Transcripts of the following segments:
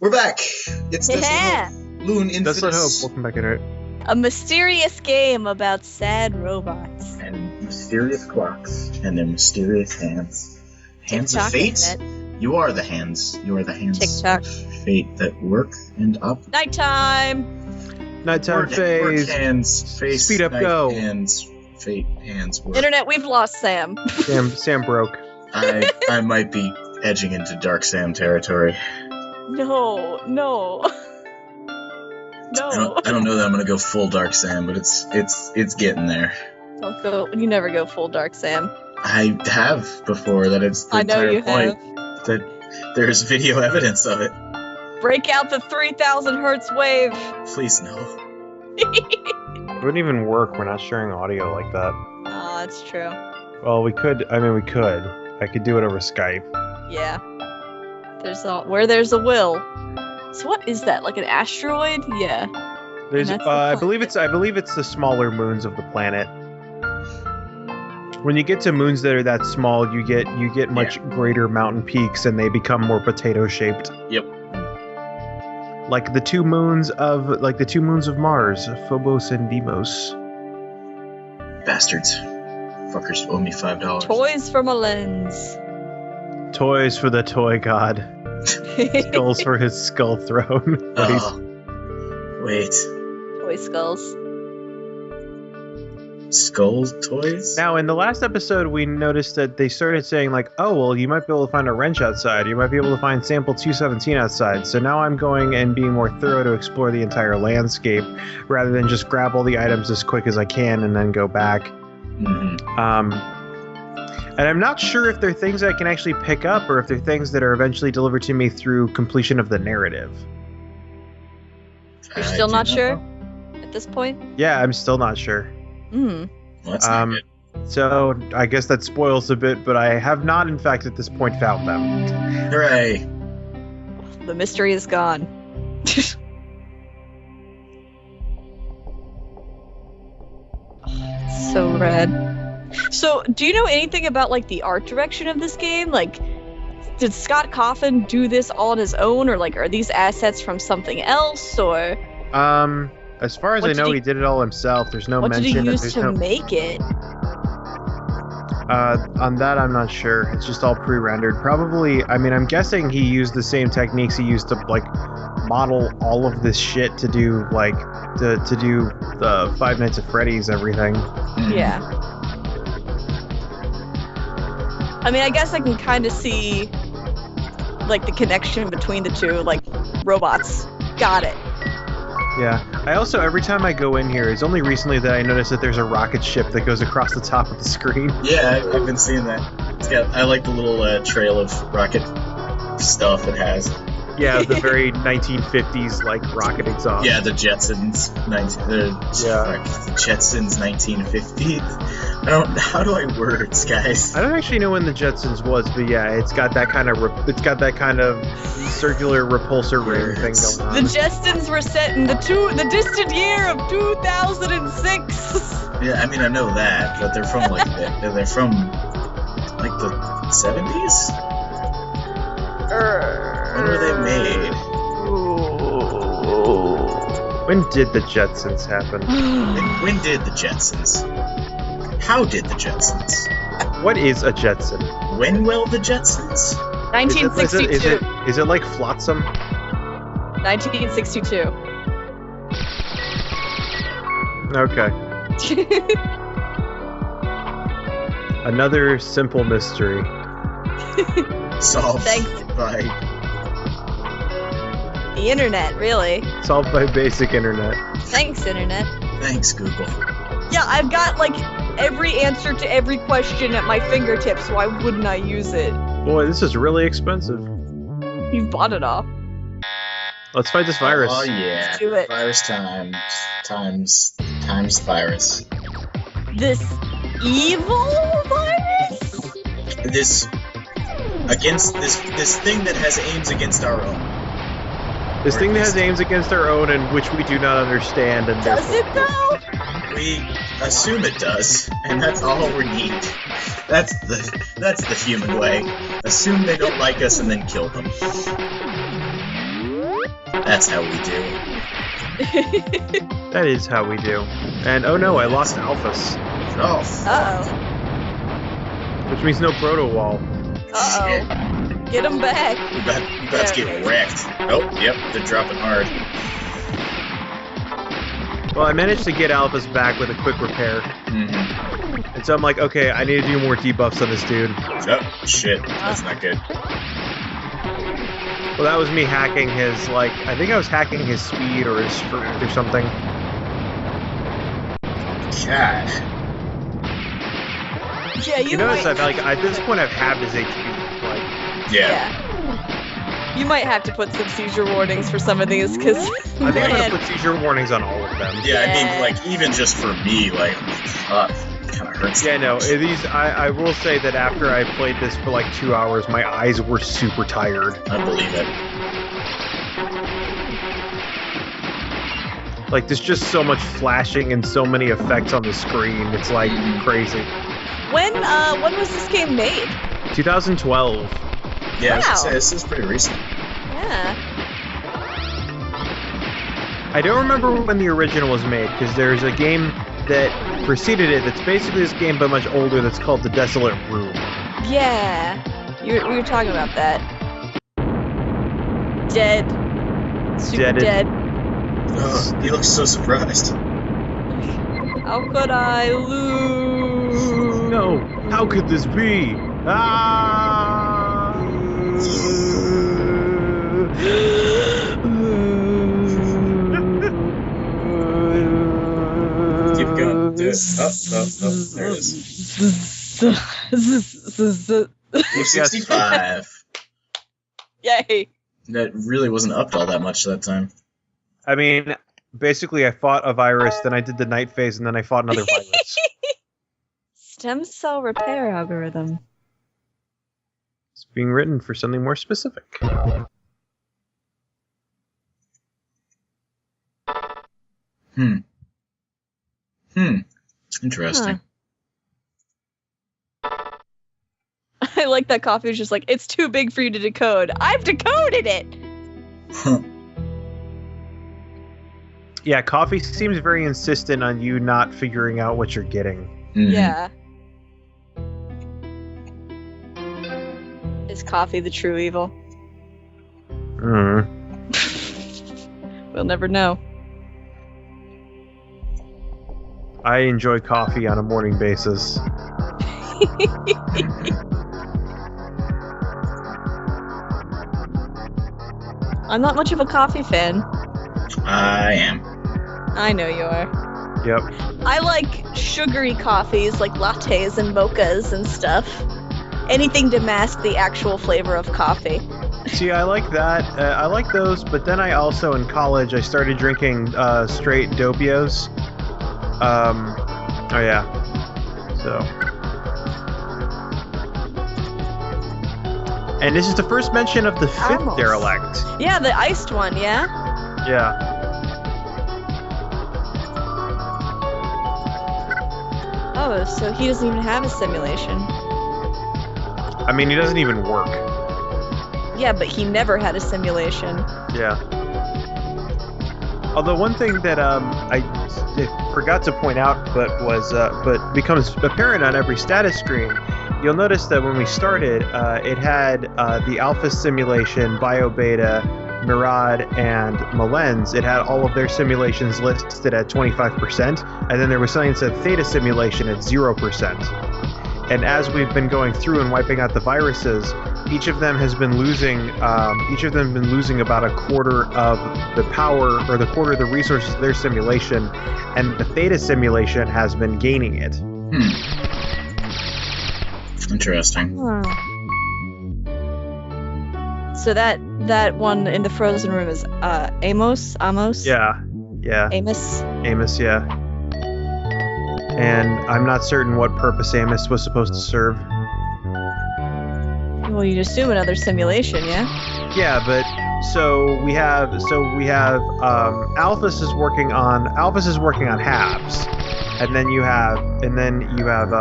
We're back. It's Yeah. Desolate. Loon Infinite. Desolate Hope. Welcome back, Internet. A mysterious game about sad robots. And mysterious clocks. And their mysterious hands. Hands TikTok, of fate? Internet. You are the hands. You are the hands TikTok. of fate that work and up. Nighttime. Nighttime Work phase. hands. Face. Speed up, night go. Hands. Fate. Hands. Work. Internet, we've lost Sam. Sam broke. I might be edging into Dark Sam territory. No. I don't know that I'm gonna go full Dark Sam, but it's getting there. Don't go. You never go full Dark Sam. I have before. That it's the I know entire you point. That there's video evidence of it. Break out the 3,000 hertz wave. Please no. It wouldn't even work. We're not sharing audio like that. Oh, that's true. Well, we could. We could. I could do it over Skype. Yeah. Where there's a will. So what is that? Like an asteroid? Yeah. There's. That's the I planet. believe it's the smaller moons of the planet. When you get to moons that are that small, you get much greater mountain peaks, and they become more potato shaped. Yep. Like the two moons of Mars, Phobos and Deimos. Bastards. Fuckers owe me $5. Toys from a lens. Toys for the toy god. Skulls for his skull throne. Wait. Toy skulls. Skull toys? Now, in the last episode, we noticed that they started saying, like, oh, well, you might be able to find a wrench outside. You might be able to find sample 217 outside. So now I'm going and being more thorough to explore the entire landscape rather than just grab all the items as quick as I can and then go back. Mm-hmm. And I'm not sure if they're things I can actually pick up or if they're things that are eventually delivered to me through completion of the narrative. You're still not sure at this point? Yeah, I'm still not sure. Hmm. Well, that's not good. So I guess that spoils a bit, but I have not, in fact, at this point found them. Hooray. The mystery is gone. So rad. So, do you know anything about, like, the art direction of this game? Like, did Scott Cawthon do this all on his own, or, like, are these assets from something else, or... As far as I know, he did it all himself. There's no What did mention he that use there's to no... make it? On that, I'm not sure. It's just all pre-rendered. Probably, I'm guessing he used the same techniques he used to, like, model all of this shit to do, like, to do the Five Nights at Freddy's everything. Yeah. I guess I can kind of see, like, the connection between the two, like, robots. Got it. Yeah. I also, every time I go in here, it's only recently that I noticed that there's a rocket ship that goes across the top of the screen. Yeah, I've been seeing that. I like the little trail of rocket stuff it has. Yeah, the very 1950s, like, rocket exhaust. Yeah, the Jetsons. The Jetsons 1950. How do I words, guys? I don't actually know when the Jetsons was, but yeah, it's got that kind of circular repulsor ring thing going on. The Jetsons were set in the distant year of 2006. Yeah, I know that, but they're from like the 70s. When were they made? When did the Jetsons happen? When did the Jetsons? How did the Jetsons? What is a Jetson? When will the Jetsons? 1962. Is it like Flotsam? 1962. Okay. Another simple mystery. Solved Thanks. by The internet, really. Solved by basic internet. Thanks, internet. Thanks, Google. Yeah, I've got, like, every answer to every question at my fingertips, so why wouldn't I use it? Boy, this is really expensive. You've bought it all. Let's fight this virus. Oh yeah. Let's do it. Virus times virus. This evil virus? This thing that has aims against our own. This thing that has aims against our own and which we do not understand. And Does it, though? We assume it does, and that's all we need. That's the human way. Assume they don't like us and then kill them. That's how we do. That is how we do. And oh no, I lost Alphas. Oh. Uh-oh. Which means no Proto Wall. Uh-oh. Get him back. We're about to get wrecked. Oh, yep, they're dropping hard. Well, I managed to get Alphas back with a quick repair. Mm-hmm. And so I'm like, okay, I need to do more debuffs on this dude. Oh, shit. That's not good. Well, that was me hacking his, like, I think I was hacking his speed or his strength or something. God. Yeah, You notice I've, like, at this point I've halved his HP. Like, Yeah. You might have to put some seizure warnings for some of these, because, I think I'm gonna put seizure warnings on all of them. Yeah, I mean, like, even just for me, like, it kind of hurts. Yeah, no, these, I will say that after I played this for like 2 hours, my eyes were super tired. I believe it. Like, there's just so much flashing and so many effects on the screen. It's like crazy. when was this game made? 2012. Yeah, I was gonna Wow. say, this is pretty recent. Yeah. I don't remember when the original was made, because there's a game that preceded it that's basically this game but much older that's called The Desolate Room. Yeah. We were talking about that. Dead. Super Deaded. dead. Oh, he looks so surprised. How could I lose? No, how could this be? Ah! Keep going. Do it. Oh, there it is. 65. Yay. That really wasn't upped all that much that time. I mean, basically I fought a virus, then I did the night phase, and then I fought another virus. Stem cell repair algorithm. It's being written for something more specific. Interesting. I like that Coffee was just like, it's too big for you to decode. I've decoded it! Huh. Yeah, Coffee seems very insistent on you not figuring out what you're getting. Mhm. Yeah. Is Coffee the true evil? Mm. We'll never know. I enjoy coffee on a morning basis. I'm not much of a coffee fan. I am. I know you are. Yep. I like sugary coffees, like lattes and mochas and stuff. Anything to mask the actual flavor of coffee. See, I like that. I like those, but then I also, in college, I started drinking straight Dopios. Oh yeah. So. And this is the first mention of the fifth Almost. derelict. Yeah, the iced one, yeah? Yeah. Oh, so he doesn't even have a simulation. I mean, he doesn't even work. Yeah, but he never had a simulation. Yeah. Although one thing that I forgot to point out, but becomes apparent on every status screen, you'll notice that when we started, it had the Alpha simulation, Bio Beta, Mirad, and Malens. It had all of their simulations listed at 25%, and then there was something that said Theta simulation at 0%. And as we've been going through and wiping out the viruses, each of them has been losing. About a quarter of the power, or the quarter of the resources of their simulation, and the Theta simulation has been gaining it. Interesting. So that one in the frozen room is Amos? Yeah. Amos? Amos, yeah. And I'm not certain what purpose Amos was supposed to serve. Well, you'd assume another simulation, yeah? Yeah, but so we have Alphys is working on halves, and then you have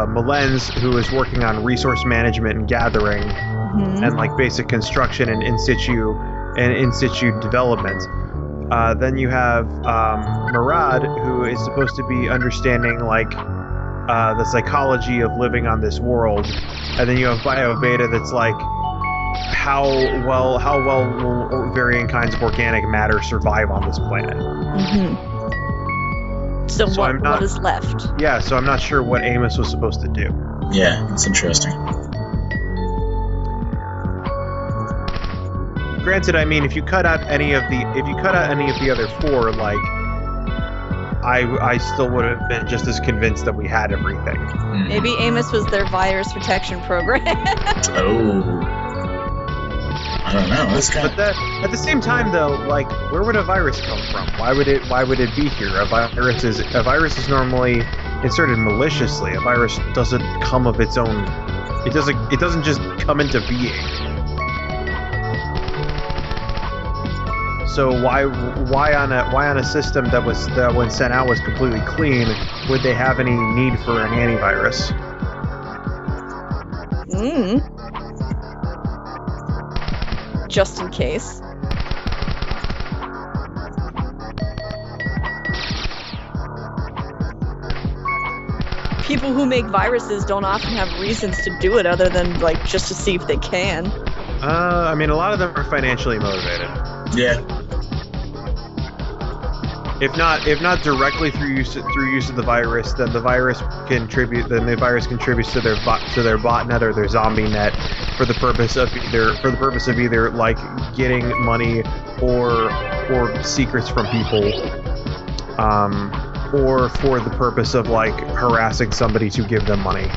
Malens, who is working on resource management and gathering, and like basic construction and in situ and in situ development. Then you have Murad, who is supposed to be understanding like the psychology of living on this world, and then you have BioBeta that's like how well will varying kinds of organic matter survive on this planet. So what is left? Yeah, so I'm not sure what Amos was supposed to do. Yeah, that's interesting. Granted, I mean, if you cut out any of the other four, like I still would have been just as convinced that we had everything. Maybe Amos was their virus protection program. Oh. I don't know. But at the same time, though, like, where would a virus come from? Why would it be here? A virus is normally inserted maliciously. A virus doesn't come of its own. It doesn't just come into being. So why on a system that when sent out was completely clean would they have any need for an antivirus? Just in case. People who make viruses don't often have reasons to do it other than like just to see if they can. I mean, a lot of them are financially motivated. Yeah. If not directly through use of the virus, then the virus contributes to their botnet or their zombie net for the purpose of either like getting money or secrets from people, or for the purpose of like harassing somebody to give them money,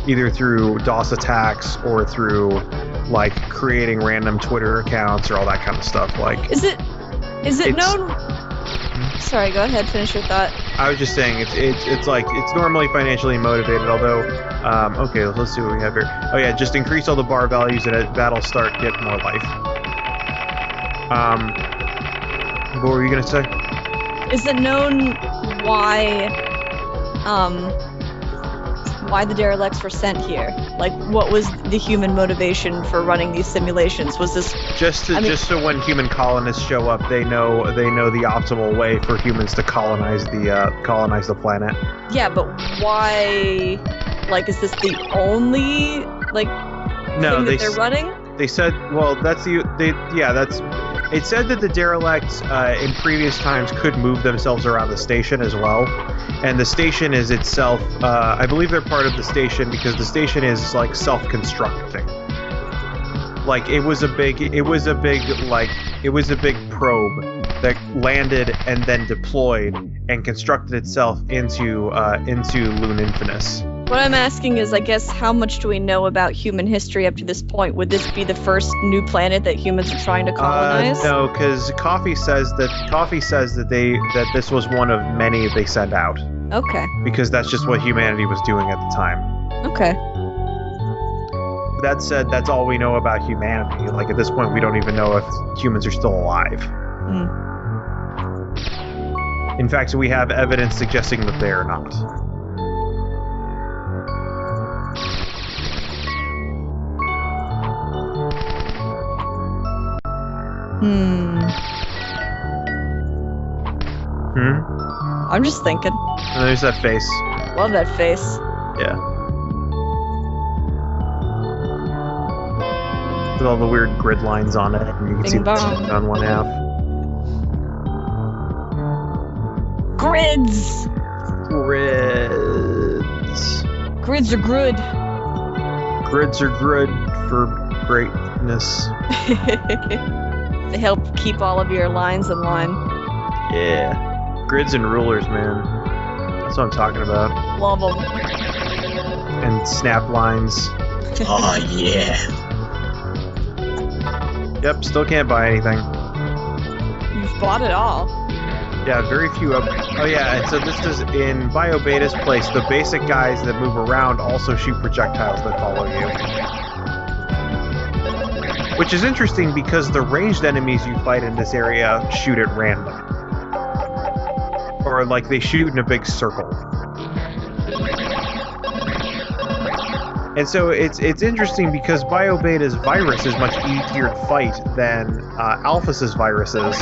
either through DOS attacks or through like creating random Twitter accounts or all that kind of stuff. Like, Is it known? Sorry, go ahead. Finish your thought. I was just saying it's like it's normally financially motivated. Although, okay, let's see what we have here. Oh yeah, just increase all the bar values and at battle start get more life. What were you gonna say? Is it known why the derelicts were sent here? Like, what was the human motivation for running these simulations? Was this just so when human colonists show up, they know the optimal way for humans to colonize the planet? Yeah, but why? Like, is this the only thing that they're running? They said, well, it said that the derelicts in previous times could move themselves around the station as well, and the station is itself. I believe they're part of the station because the station is like self-constructing. Like it was a big probe that landed and then deployed and constructed itself into Lune Infinis. What I'm asking is, I guess, how much do we know about human history up to this point? Would this be the first new planet that humans are trying to colonize? No, because Coffee says that this was one of many they sent out. Okay. Because that's just what humanity was doing at the time. Okay. That said, that's all we know about humanity. Like at this point, we don't even know if humans are still alive. In fact, we have evidence suggesting that they are not. I'm just thinking. And there's that face. Love that face. Yeah. With all the weird grid lines on it, and you can see the teeth on one half. Grids! Grids are good. Grids are good for greatness. They help keep all of your lines in line. Yeah. Grids and rulers, man. That's what I'm talking about. Love them. And snap lines. Oh, yeah. Yep, still can't buy anything. You've bought it all. Yeah, very few up. Oh yeah, and so this is in BioBeta's place. The basic guys that move around also shoot projectiles that follow you. Which is interesting because the ranged enemies you fight in this area shoot at random. Or like they shoot in a big circle. And so it's interesting because BioBeta's virus is much easier to fight than Alphys's viruses,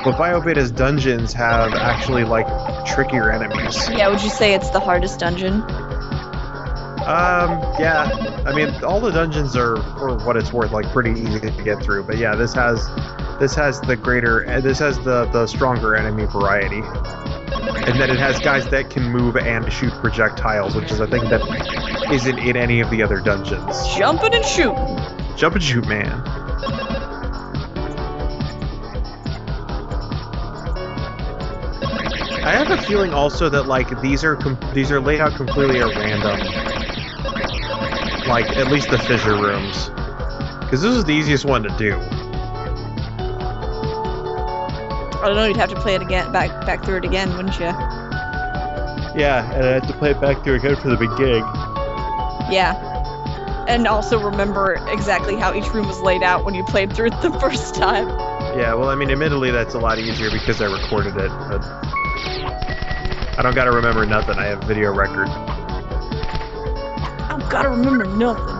but BioBeta's dungeons have actually like trickier enemies. Yeah, would you say it's the hardest dungeon? Yeah. I mean, all the dungeons are, for what it's worth, like pretty easy to get through. But yeah, this has the stronger enemy variety. And then it has guys that can move and shoot projectiles, which is a thing that isn't in any of the other dungeons. Jumping and shooting. Jump and shoot, man. I have a feeling also that like these are laid out completely at random. Like at least the fissure rooms, because this is the easiest one to do. I don't know. You'd have to play it again, back through it again, wouldn't you? Yeah, and I have to play it back through again for the beginning. Yeah. And also remember exactly how each room was laid out when you played through it the first time. Yeah, well, I mean, admittedly, that's a lot easier because I recorded it, but I don't gotta remember nothing. I have video record. I don't gotta remember nothing.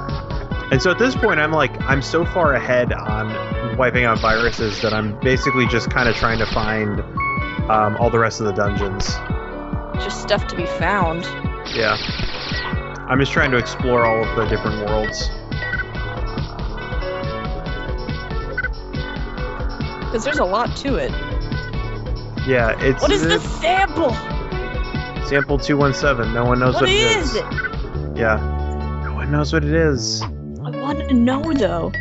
And so at this point, I'm so far ahead on wiping out viruses that I'm basically just kind of trying to find all the rest of the dungeons. Just stuff to be found. Yeah. I'm just trying to explore all of the different worlds. Because there's a lot to it. Yeah, it's... What is the sample? Sample 217. No one knows what it is. What is it? Yeah. No one knows what it is. I want to know, though.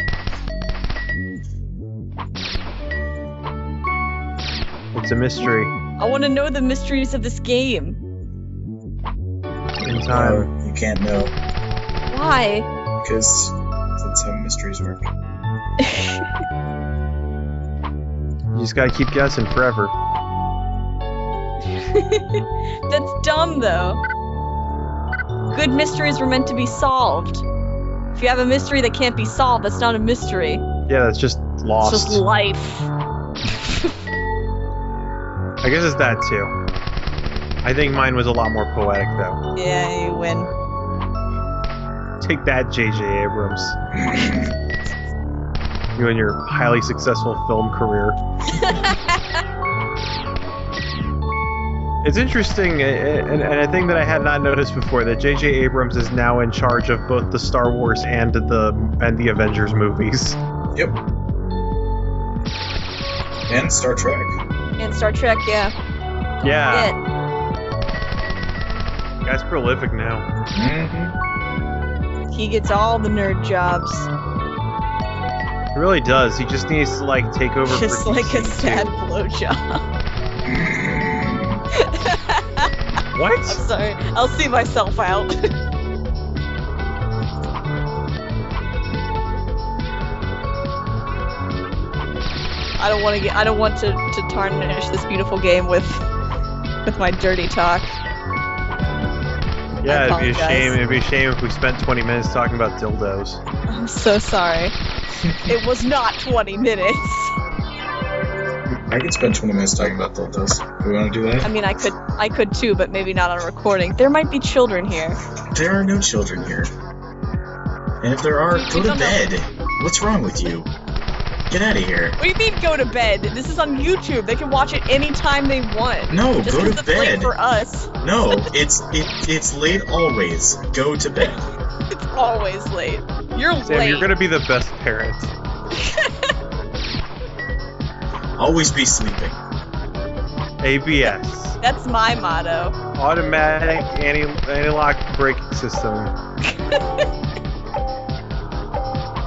It's a mystery. I want to know the mysteries of this game. In time. You can't know. Why? Because that's how mysteries work. You just gotta keep guessing forever. That's dumb, though. Good mysteries were meant to be solved. If you have a mystery that can't be solved, that's not a mystery. Yeah, that's just lost. It's just life. I guess it's that too. I think mine was a lot more poetic, though. Yeah, you win. Take that, J.J. Abrams. You and your highly successful film career. It's interesting, and a thing that I had not noticed before, that J.J. Abrams is now in charge of both the Star Wars and the Avengers movies. Yep. And Star Trek. And Star Trek, yeah. Yeah. Guy's prolific now. Mm-hmm. He gets all the nerd jobs. He really does. He just needs to like take over. Just for like a DC sad too. blowjob. What? I'm sorry. I'll see myself out. I don't want to tarnish this beautiful game with my dirty talk. Yeah, it'd be a shame. It'd be a shame if we spent 20 minutes talking about dildos. I'm so sorry. It was not 20 minutes. I could spend 20 minutes talking about dildos. Do we want to do that? I mean, I could too, but maybe not on a recording. There might be children here. There are no children here. And if there are, go to bed. What's wrong with you? Get out of here. What do you mean go to bed? This is on YouTube. They can watch it anytime they want. No, just go to it's late bed. for us. No, it's late always. Go to bed. It's always late. You're Sam, late. you're gonna be the best parent. Always be sleeping. ABS. That's my motto. Automatic anti-lock braking system. I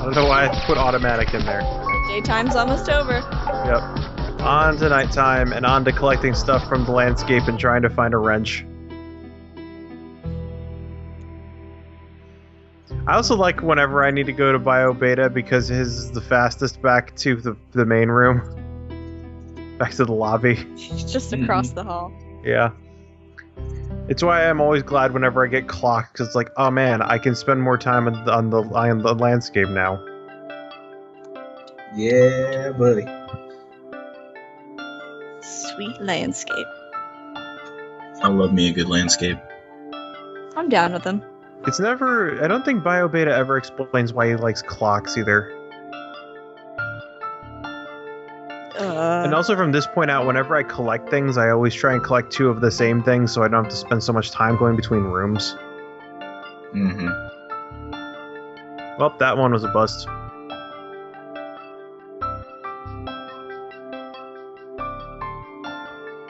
don't know why I put automatic in there. Daytime's almost over. Yep. On to nighttime and on to collecting stuff from the landscape and trying to find a wrench. I also like whenever I need to go to BioBeta because his is the fastest back to the main room. Back to the lobby. Just across the hall. Yeah. It's why I'm always glad whenever I get clocked, because it's like, oh man, I can spend more time on the landscape now. Yeah, buddy. Sweet landscape. I love me a good landscape. I'm down with them. It's never. I don't think BioBeta ever explains why he likes clocks either. And also from this point out, whenever I collect things, I always try and collect 2 of the same thing so I don't have to spend so much time going between rooms. Mm-hmm. Well, that one was a bust.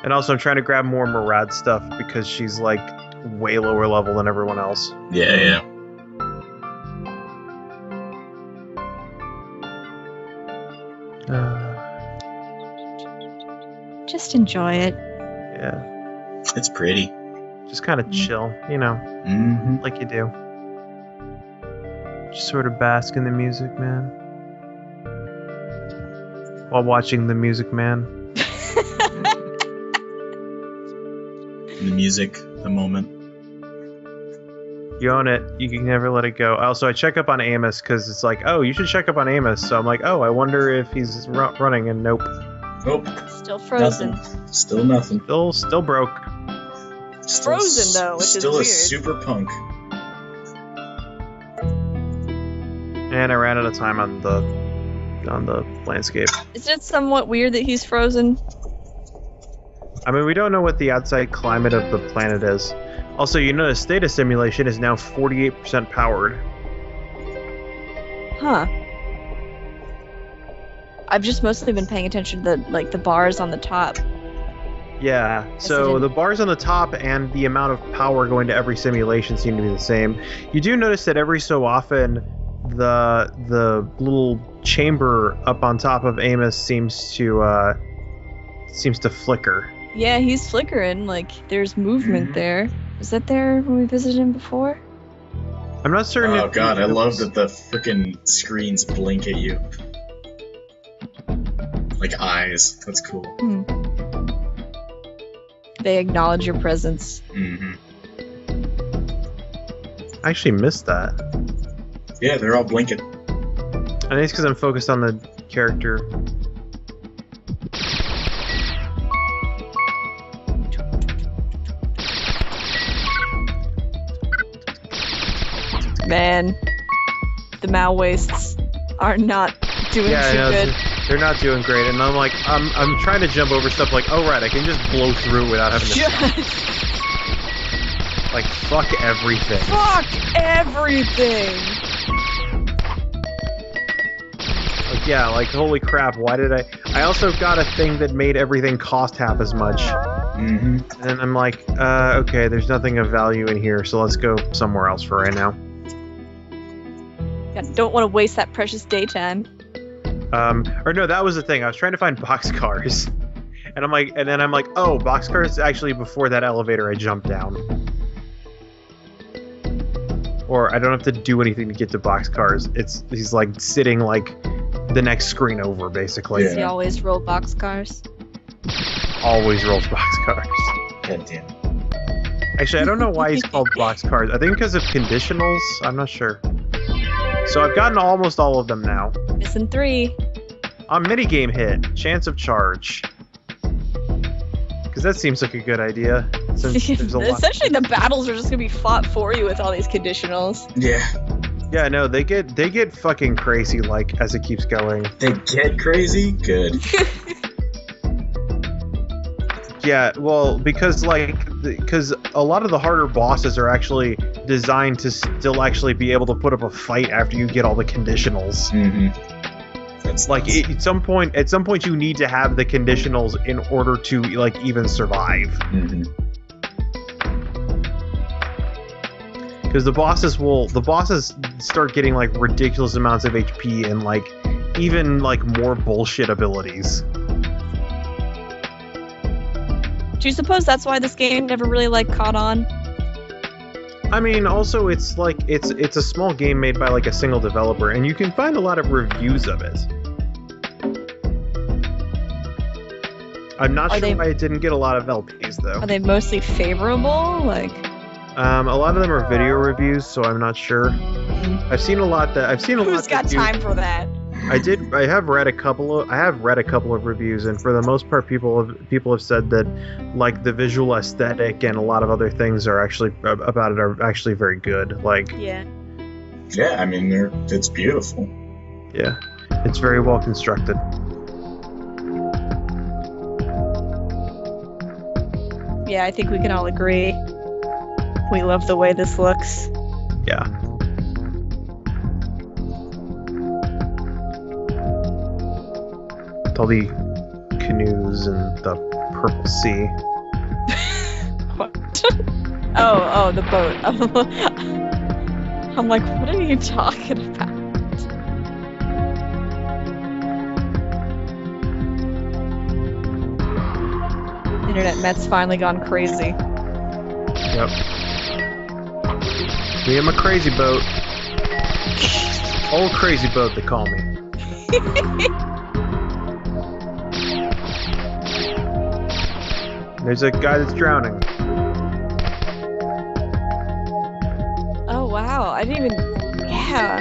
And also I'm trying to grab more Murad stuff because she's like way lower level than everyone else. Yeah. Just enjoy it. Yeah. It's pretty. Just kind of chill, you know, Mm-hmm. like you do. Just sort of bask in the music, man. While watching The Music Man. The music, the moment. You own it. You can never let it go. Also, I check up on Amos because it's like, oh, you should check up on Amos. So I'm like, oh, I wonder if he's running, and nope. Nope. Still frozen. Nothing. Still nothing. Still broke. Still Frozen, though, which is still weird. a super punk. And I ran out of time on the landscape. Isn't it somewhat weird that he's frozen? I mean, we don't know what the outside climate of the planet is. Also, you notice data simulation is now 48% powered. Huh. I've just mostly been paying attention to the bars on the top. Yeah, so the bars on the top and the amount of power going to every simulation seem to be the same. You do notice that every so often the little chamber up on top of Amos seems to flicker. Yeah, he's flickering. Like, there's movement there. Was that there when we visited him before? I'm not certain. Oh god, I love that the frickin' screens blink at you. Like eyes. That's cool. They acknowledge your presence. Mm-hmm. I actually missed that. Yeah, they're all blinking. I think it's because I'm focused on the character. Man, the Mal-wastes are not doing too good. They're not doing great, and I'm like, I'm trying to jump over stuff like, oh right, I can just blow through it without having to stop. Like, fuck everything. Fuck everything! Like, yeah, like, holy crap, why did I also got a thing that made everything cost half as much. Mm-hmm. And then I'm like, okay, there's nothing of value in here, so let's go somewhere else for right now. I don't want to waste that precious daytime. Or no, that was the thing. I was trying to find boxcars. And then I'm like, oh, boxcars actually before that elevator I jumped down. Or I don't have to do anything to get to boxcars. He's like sitting like the next screen over, basically. Does he always roll boxcars? Always rolls boxcars. God damn. Actually, I don't know why he's called boxcars. I think because of conditionals. I'm not sure. So I've gotten almost all of them now. Missing 3. On minigame hit, chance of charge. Because that seems like a good idea. Since there's a lot. Essentially, the battles are just gonna be fought for you with all these conditionals. Yeah. Yeah, no, they get fucking crazy like as it keeps going. They get crazy? Good. Yeah, well, because a lot of the harder bosses are actually designed to still actually be able to put up a fight after you get all the conditionals. Mm-hmm. That's like at some point you need to have the conditionals in order to like even survive. Mm-hmm. Because the bosses start getting like ridiculous amounts of HP and like even like more bullshit abilities. Do you suppose that's why this game never really like caught on? I mean, also it's like it's a small game made by like a single developer, and you can find a lot of reviews of it. I'm not sure why it didn't get a lot of LPs though. Are they mostly favorable? Like, a lot of them are video reviews, so I'm not sure. I've seen a lot that who's got time for that? I have read a couple of reviews, and for the most part, people have said that like the visual aesthetic and a lot of other things are actually very good. Like Yeah. Yeah, I mean, it's beautiful. yeah, it's very well constructed. Yeah, I think we can all agree. We love the way this looks. Yeah. With all the canoes and the purple sea. What? Oh, the boat. I'm like, what are you talking about? Internet Matt's finally gone crazy. Yep. Me and my crazy boat. Old crazy boat, they call me. There's a guy that's drowning. Oh wow, I didn't even. Yeah.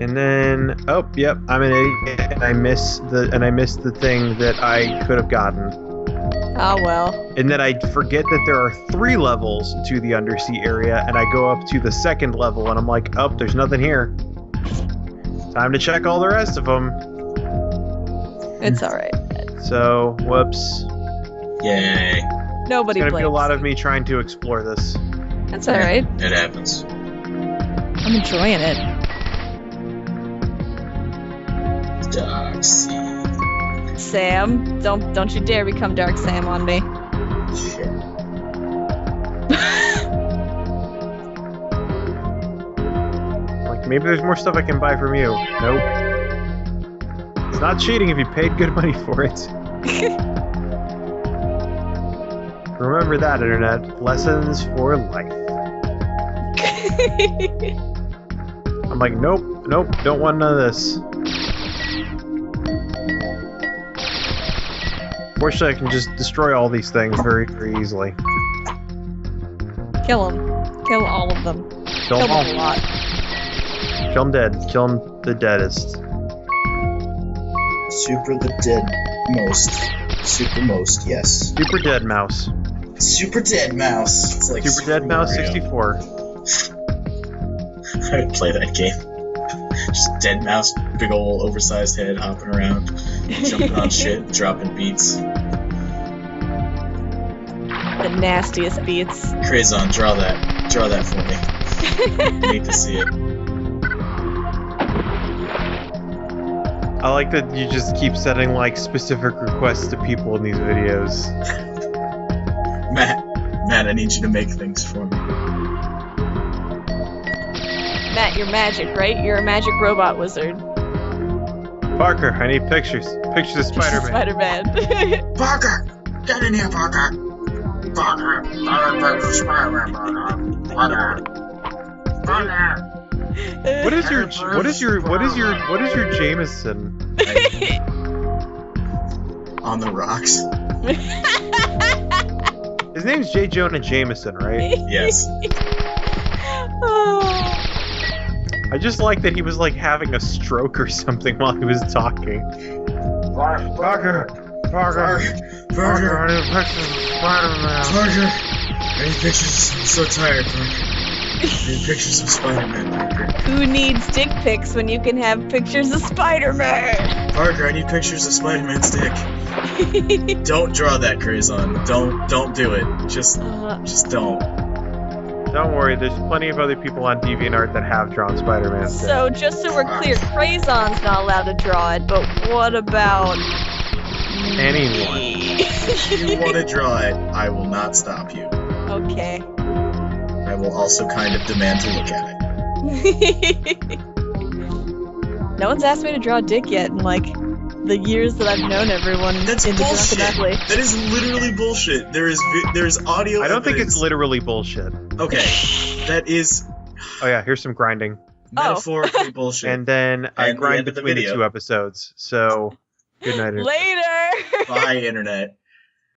And then, oh, yep, I'm an idiot, and I missed the thing that I could have gotten. Oh well. And then I forget that there are 3 levels to the undersea area, and I go up to the 2nd level, and I'm like, oh, there's nothing here. Time to check all the rest of them. It's alright. So, whoops. Yay. Nobody It's gonna be a blames lot you. of me trying to explore this. That's alright. It happens. I'm enjoying it. Dark Sea. Sam, don't you dare become Dark Sam on me. Shit. Like, maybe there's more stuff I can buy from you. Nope. It's not cheating if you paid good money for it. Remember that, Internet. Lessons for life. I'm like, nope, don't want none of this. Fortunately, I can just destroy all these things very, very easily. Kill them. Kill all of them. Kill them all. them a lot. Kill them dead. Kill them the deadest. Super the dead most. Super most, yes. Super Dead Mouse. Super Dead Mouse. It's like Super Dead Mouse Mario. 64. I would play that game. Just dead mouse, big ol' oversized head hopping around, jumping on shit, dropping beats. The nastiest beats. Crazon, draw that. Draw that for me. Need to see it. I like that you just keep setting like specific requests to people in these videos. Matt, I need you to make things for me. Matt, you're magic, right? You're a magic robot wizard. Parker, I need pictures. Pictures of Spider-Man. Spider-Man. Parker! Get in here, Parker! Parker! Spider-Man, Parker! What is your Jameson? On the rocks. His name's J. Jonah Jameson, right? Yes. Oh. I just like that he was like having a stroke or something while he was talking. Parker, Parker! I need pictures of Spider-Man. Parker! I need pictures. I'm so tired, Parker. I need pictures of Spider-Man, Parker. Who needs dick pics when you can have pictures of Spider-Man? Parker, I need pictures of Spider-Man's dick. Don't draw that, Crazon. Don't do it. Just don't. Don't worry, there's plenty of other people on DeviantArt that have drawn Spider-Man. So, just so we're clear, Crazon's not allowed to draw it, but what about Anyone. If you want to draw it, I will not stop you. Okay. I will also kind of demand to look at it. No one's asked me to draw a dick yet in like the years that I've known everyone That's in the bullshit. Drunken Athlete. That is literally bullshit. There is audio. I don't think evidence. it's literally bullshit. Okay, that is Oh yeah, here's some grinding. metaphorically bullshit. And then I And the grind end of the between the video. 2 episodes. So, good night. Later! Bye, internet.